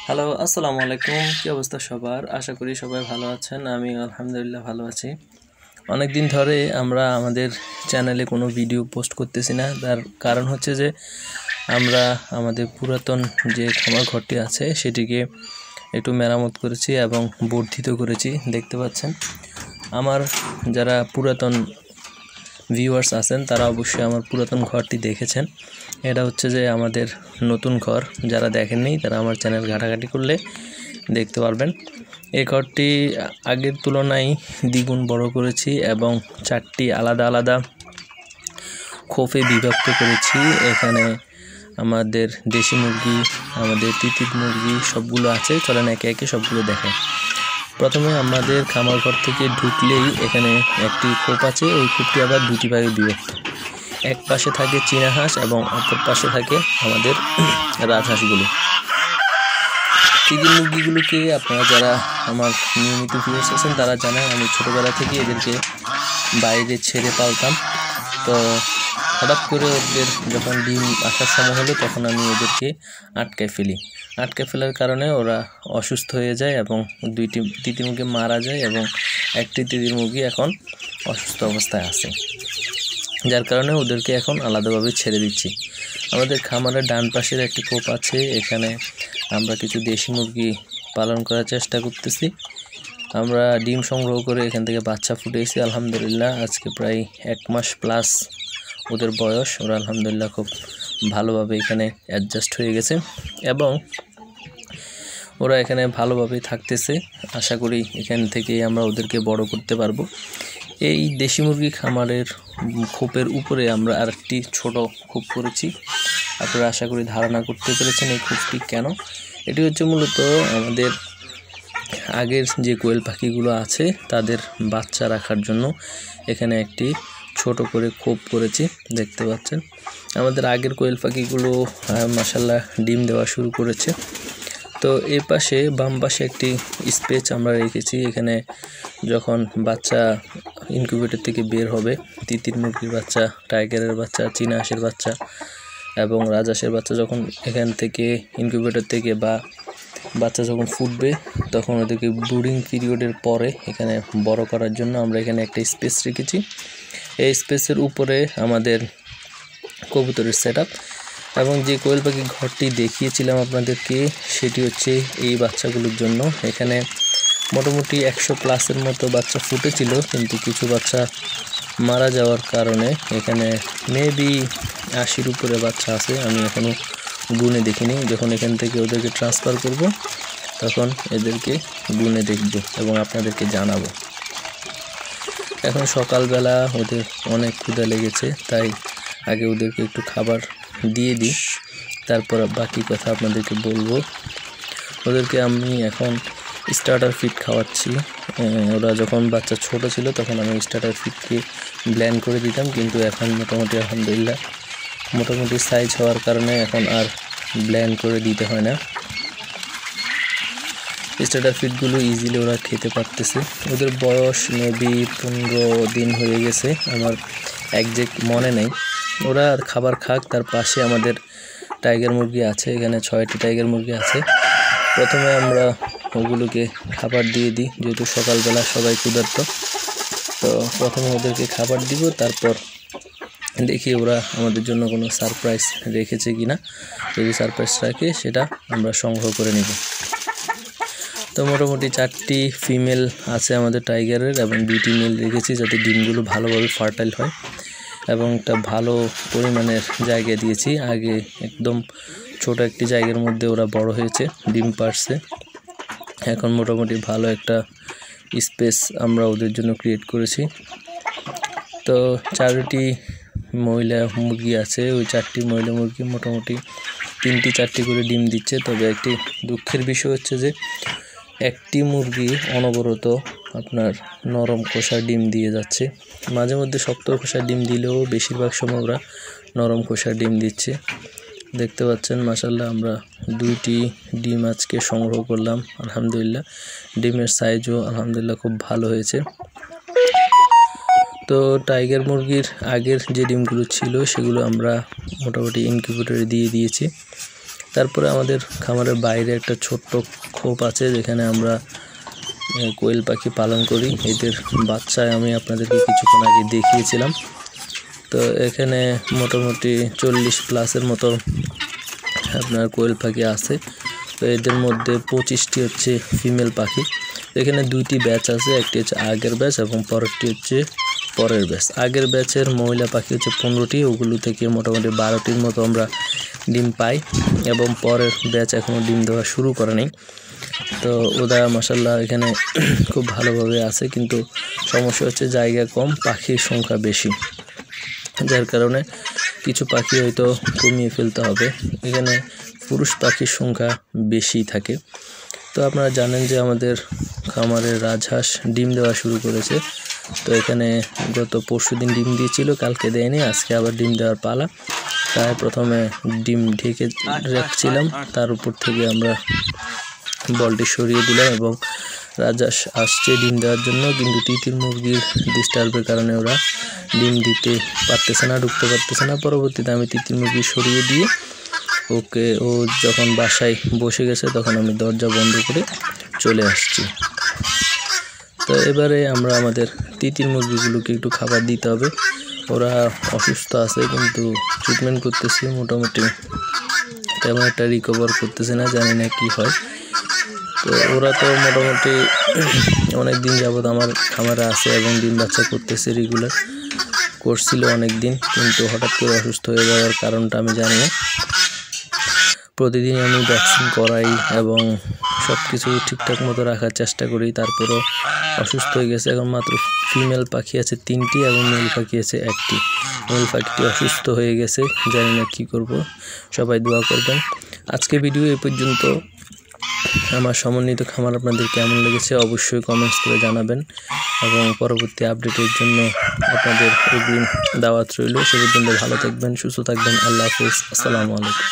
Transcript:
Hello, আসসালামু আলাইকুম। কি অবস্থা সবার? আশা করি সবাই ভালো আছেন। আমি আলহামদুলিল্লাহ ভালো আছি। অনেক দিন ধরে আমরা আমাদের চ্যানেলে কোনো ভিডিও পোস্ট করতেছি না। তার কারণ হচ্ছে যে আমরা আমাদের পুরাতন যে খামার ঘরটি আছে সেটিকে একটু মেরামত করেছি এবং বর্ধিত করেছি। দেখতে পাচ্ছেন আমার যারা পুরাতন ভিউয়ার্স আছেন তারা অবশ্যই আমার পুরাতন ঘরটি দেখেছেন। এটা হচ্ছে যে আমাদের নতুন ঘর। যারা দেখেননি তারা আমার চ্যানেল ঘাটাঘাটি করলে দেখতে পারবেন। এই ঘরটি আগের তুলনায় দ্বিগুণ বড় করেছি এবং 4টি আলাদা আলাদা খোপে বিভক্ত করেছি। এখানে আমাদের দেশি মুরগি, আমাদের তিতির মুরগি সবগুলো আছে। চলেন একে একে সবগুলো দেখেন। প্রথমে আমাদের খামার ঘর থেকে ঢুকলেই এখানে একটি খোপ আছে। ওই খোপটি আবার দুটি ভাগে বিভক্ত। এক পাশে থাকে চীনা হাঁস এবং অপর পাশে থাকে আমাদের রাজহাঁসগুলো। তিতির মুরগিগুলোকে আপনারা যারা আমার নিয়মিত ভিউয়ার্স আছেন তারা জানেন আমি ছোটোবেলা থেকে এদেরকে বাইরে ছেড়ে পালতাম। তো হঠাৎ করে ওদের যখন ডিম আসার সময় হলো তখন আমি ওদেরকে আটকায় ফেলি। আটকে ফেলার কারণে ওরা অসুস্থ হয়ে যায় এবং দুইটি তিতির মুরগি মারা যায় এবং একটি তিতির মুরগি এখন অসুস্থ অবস্থায় আছে, যার কারণে ওদেরকে এখন আলাদাভাবে ছেড়ে দিচ্ছি। আমাদের খামারের ডান পাশের একটি খোপ আছে। এখানে আমরা কিছু দেশি মুরগি পালন করার চেষ্টা করতেছি। আমরা ডিম সংগ্রহ করে এখান থেকে বাচ্চা ফুটেছি আলহামদুলিল্লাহ। আজকে প্রায় 1 মাস প্লাস ওদের বয়স। ওরা আলহামদুলিল্লাহ খুব ভালোভাবে এখানে অ্যাডজাস্ট হয়ে গেছে এবং ওরা এখানে ভালোভাবে থাকতেছে। আশা করি এখান থেকেই আমরা ওদেরকে বড় করতে পারবো। এই দেশি মুরগি খামারের খোপের উপরে আমরা আরেকটি ছোট খোপ করেছি। আপনারা আশা করি ধারণা করতে পেরেছেন এই খোপটি কেন। এটি হচ্ছে মূলত আমাদের আগের যে কোয়েল পাখিগুলো আছে তাদের বাচ্চা রাখার জন্য এখানে একটি ছোট করে খোপ করেছি। দেখতে পাচ্ছেন আমাদের আগের কোয়েল পাখিগুলো মাশাআল্লাহ ডিম দেওয়া শুরু করেছে। তো এই পাশে বাম পাশে একটি স্পেস আমরা রেখেছি। এখানে যখন বাচ্চা ইনকিউবেটর থেকে বের হবে, তিতির মুরগির বাচ্চা, টাইগারের বাচ্চা, চীনা হাঁসের বাচ্চা এবং রাজহাঁসের বাচ্চা যখন এখান থেকে ইনকিউবেটর থেকে বা বাচ্চা যখন ফুটবে তখন ওদেরকে ব্রুডিং পিরিয়ডের পরে এখানে বড় করার জন্য আমরা এখানে একটা স্পেস রেখেছি। এই স্পেসের উপরে আমাদের কবুতরের সেটআপ এবং যে কোয়েল পাখি ঘরটি দেখিয়েছিলাম আপনাদেরকে সেটি হচ্ছে এই বাচ্চাগুলোর জন্য। এখানে মোটামুটি 100+ মতো বাচ্চা ফুটেছিল, কিন্তু কিছু বাচ্চা মারা যাওয়ার কারণে এখানে মেবি 80-র উপরে বাচ্চা আছে। আমি এখনও গুনে দেখিনি। যখন এখান থেকে ওদেরকে ট্রান্সফার করব তখন এদেরকে গুনে দেখব এবং আপনাদেরকে জানাবো। এখন সকালবেলা ওদের অনেক ক্ষুধা লেগেছে, তাই আগে ওদেরকে একটু খাবার দিয়ে দিই, তারপর বাকি কথা আপনাদেরকে বলবো। ওদেরকে আমি এখন স্টার্টার ফিড খাওয়াচ্ছি। ওরা যখন বাচ্চা ছোট ছিল তখন আমি স্টার্টার ফিডকে ব্ল্যান্ড করে দিতাম, কিন্তু এখন মোটামুটি আলহামদুলিল্লাহ মোটামুটি সাইজ হওয়ার কারণে এখন আর ব্ল্যান্ড করে দিতে হয় না। স্টার্টার ফিডগুলো ইজিলি ওরা খেতে পারতেছে। ওদের বয়স মেবি 15 দিন হয়ে গেছে, আমার একজ্যাক্ট মনে নেই। ওরা আর খাবার খাক। তার পাশে আমাদের টাইগার মুরগি আছে। এখানে 6টি টাইগার মুরগি আছে। প্রথমে আমরা ওগুলোকে খাবার দিয়ে দিই, যেহেতু সকালবেলা সবাই ক্ষুধার্ত। তো প্রথমে ওদেরকে খাবার দিব, তারপর দেখি ওরা আমাদের জন্য কোনো সারপ্রাইজ রেখেছে কিনা। যদি সারপ্রাইজ রাখে সেটা আমরা সংগ্রহ করে নিব। তো মোটামুটি 4টি ফিমেল আছে আমাদের টাইগারের এবং 2টি মেল রেখেছি, যাতে ডিমগুলো ভালোভাবে ফার্টাইল হয় এবং একটা ভালো পরিমাণের জায়গা দিয়েছি। আগে একদম ছোট একটি জায়গার মধ্যে ওরা বড় হয়েছে, ডিম পারছে। এখন মোটামুটি ভালো একটা স্পেস আমরা ওদের জন্য ক্রিয়েট করেছি। তো 4টি মহিলা মুরগি আছে। ওই 4টি মহিলা মুরগি মোটামুটি 3টি-4টি করে ডিম দিচ্ছে। তবে একটি দুঃখের বিষয় হচ্ছে যে একটি মুরগি অনবরত আপনার নরম খোসার ডিম দিয়ে যাচ্ছে। মাঝে মধ্যে শক্ত খোসার ডিম দিলেও বেশিরভাগ সময় ওরা নরম খোসার ডিম দিচ্ছে। দেখতে পাচ্ছেন মাশাআল্লাহ আমরা 2টি ডিম আজকে সংগ্রহ করলাম আলহামদুলিল্লাহ। ডিমের সাইজও আলহামদুলিল্লাহ খুব ভালো হয়েছে। তো টাইগার মুরগির আগের যে ডিমগুলো ছিল সেগুলো আমরা মোটামুটি ইনকিউবেটরে দিয়ে দিয়েছি। তারপরে আমাদের খামারের বাইরে একটা ছোট্ট খোপ আছে, যেখানে আমরা কোয়েল পাখি পালন করি। এদের বাচ্চায় আমি আপনাদেরকে কিছুক্ষণ আগে দেখিয়েছিলাম। তো এখানে মোটামুটি 40+ মতো আপনার কোয়েল পাখি আছে। তো এদের মধ্যে 25টি হচ্ছে ফিমেল পাখি। এখানে 2টি ব্যাচ আছে, একটি হচ্ছে আগের ব্যাচ এবং পরেরটি হচ্ছে পরের ব্যাচ। আগের ব্যাচের মহিলা পাখি হচ্ছে 15টি, ওগুলো থেকে মোটামুটি 12টির মতো আমরা ডিম পাই, এবং পরের ব্যাচ এখনও ডিম দেওয়া শুরু করেনি। তো ওরা মাশাআল্লাহ এখানে খুব ভালোভাবে আছে, কিন্তু সমস্যা হচ্ছে জায়গা কম, পাখির সংখ্যা বেশি, যার কারণে কিছু পাখি হয়তো কমিয়ে ফেলতে হবে। এখানে পুরুষ পাখির সংখ্যা বেশি থাকে। তো আপনারা জানেন যে আমাদের খামারের রাজহাঁস ডিম দেওয়া শুরু করেছে। তো এখানে গত পরশুদিন ডিম দিয়েছিল, কালকে দেয়নি, আজকে আবার ডিম দেওয়ার পালা। তাই প্রথমে ডিম ঢেকে রাখছিলাম, তার উপর থেকে আমরা বলটি সরিয়ে দিলাম এবং রাজহাঁস আসছে ডিম দেওয়ার জন্য, কিন্তু তিতির মুরগির ডিস্টার্বের কারণে ওরা ডিম দিতে পারতেছে না, ঢুকতে পারতেছে না। পরবর্তীতে আমি তিতির মুরগি সরিয়ে দিয়ে ওকে, ও যখন বাসায় বসে গেছে তখন আমি দরজা বন্ধ করে চলে আসছি। তো এবারে আমরা আমাদের তিতির মুরগিগুলোকে একটু খাবার দিতে হবে। ওরা অসুস্থ আছে, কিন্তু ট্রিটমেন্ট করতেছি, মোটামুটি তেমন একটা রিকভার করতেছে না, জানি না কি হয়। তো ওরা তো মোটামুটি অনেক দিন যাবত আমার খামারে আছে এবং ডিম বাচ্চা করতেছে, রেগুলার করছিল অনেক দিন, কিন্তু হঠাৎ করে অসুস্থ হয়ে যাওয়ার কারণটা আমি জানি না। প্রতিদিন আমি ভ্যাকসিন করাই এবং সব কিছু ঠিকঠাক মতো রাখার চেষ্টা করি, তারপরও অসুস্থ হয়ে গেছে। এখন মাত্র ফিমেল পাখি আছে 3টি এবং মেল পাখি আছে 1টি। মেল পাখিটি অসুস্থ হয়ে গেছে, জানি না কী করব, সবাই দোয়া করবেন। আজকে ভিডিও এই পর্যন্ত। আমার সমন্বিত খামার আপনাদের কেমন লেগেছে অবশ্যই কমেন্টস করে জানাবেন, এবং পরবর্তী আপডেটের জন্য আপনাদের অগ্রিম দাওয়াত রইল। সে পর্যন্ত ভালো থাকবেন, সুস্থ থাকবেন। আল্লাহ হাফেজ, আসসালামু আলাইকুম।